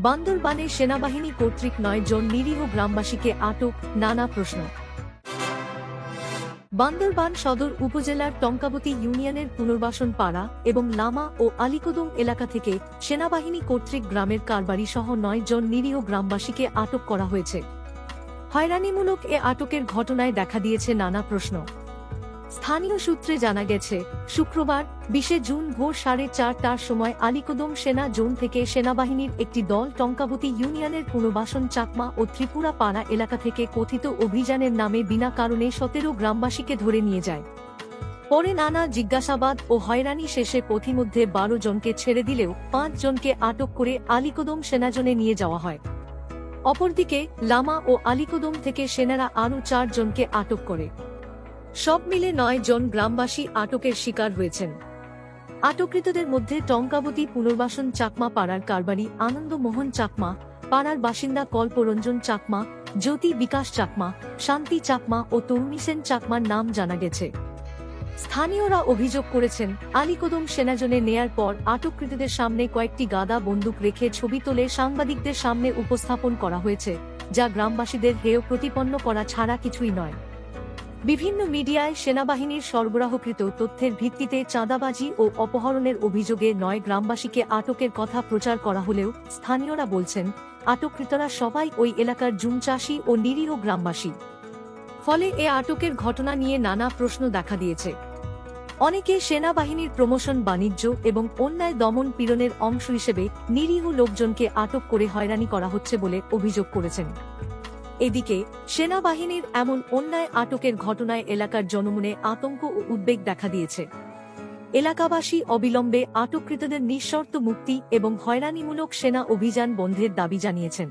বান্দরবানে সেনাবাহিনী কর্তৃক 9 জন নিরীহ গ্রামবাসীকে আটক, নানা প্রশ্ন। বান্দরবান সদর উপজেলার টঙ্কাবতী ইউনিয়নের পুনর্বাসন পাড়া এবং লামা ও আলীকদম এলাকা থেকে সেনাবাহিনী কর্তৃক গ্রামের কারবারি সহ 9 জন নিরীহ গ্রামবাসীকে আটক করা হয়েছে। হয়রানিমূলক এ আটকের ঘটনায় দেখা দিয়েছে নানা প্রশ্ন। স্থানীয় সূত্রে জানা গেছে, শুক্রবার 20 জুন ভোর 4:30টার সময় আলীকদম সেনা জোন থেকে সেনাবাহিনীর একটি দল টঙ্কাবতী ইউনিয়নের পুনর্বাসন চাকমা ও ত্রিপুরা পাড়া এলাকা থেকে কথিত অভিযানের নামে বিনা কারণে 17 গ্রামবাসীকে ধরে নিয়ে যায়। পরে নানা জিজ্ঞাসাবাদ ও হয়রানি শেষে পথিমধ্যে 12 জনকে ছেড়ে দিলেও 5 জনকে আটক করে আলীকদম সেনাজোনে নিয়ে যাওয়া হয়। অপরদিকে লামা ও আলীকদম থেকে সেনারা আরও 4 জনকে আটক করে। সব মিলে 9 জন গ্রামবাসী আটকের শিকার হয়েছেন। আটককৃতদের মধ্যে টঙ্কাবতী পুনর্বাসন চাকমা পাড়ার কারবারি আনন্দ মোহন চাকমা, পাড়ার বাসিন্দা কল্পরঞ্জন চাকমা, জ্যোতি বিকাশ চাকমা, শান্তি চাকমা ও তরুণী সেন চাকমার নাম জানা গেছে। স্থানীয়রা অভিযোগ করেছেন, আলীকদম সেনাজোনে নেয়ার পর আটককৃতদের সামনে কয়েকটি গাদা বন্দুক রেখে ছবি তুলে সাংবাদিকদের সামনে উপস্থাপন করা হয়েছে, যা গ্রামবাসীদের হেয় প্রতিপন্ন করা ছাড়া কিছুই নয়। বিভিন্ন মিডিয়ায় সেনাবাহিনীর সরবরাহকৃত তথ্যের ভিত্তিতে চাঁদাবাজি ও অপহরণের অভিযোগে 9 গ্রামবাসীকে আটকের কথা প্রচার করা হলেও স্থানীয়রা বলছেন, আটককৃতরা সবাই ওই এলাকার জুম চাষী ও নিরীহ গ্রামবাসী। ফলে এ আটকের ঘটনা নিয়ে নানা প্রশ্ন দেখা দিয়েছে। অনেকে সেনাবাহিনীর প্রমোশন বাণিজ্য এবং অন্যায় দমন পীড়নের অংশ হিসেবে নিরীহ লোকজনকে আটক করে হয়রানি করা হচ্ছে বলে অভিযোগ করেছেন। এদিকে সেনাবাহিনীর এমন অন্যায় আটকের ঘটনায় এলাকার জনমনে আতঙ্ক ও উদ্বেগ দেখা দিয়েছে। এলাকাবাসী অবিলম্বে আটককৃতদের নিঃশর্ত মুক্তি এবং হয়রানিমূলক সেনা অভিযান বন্ধের দাবি জানিয়েছেন।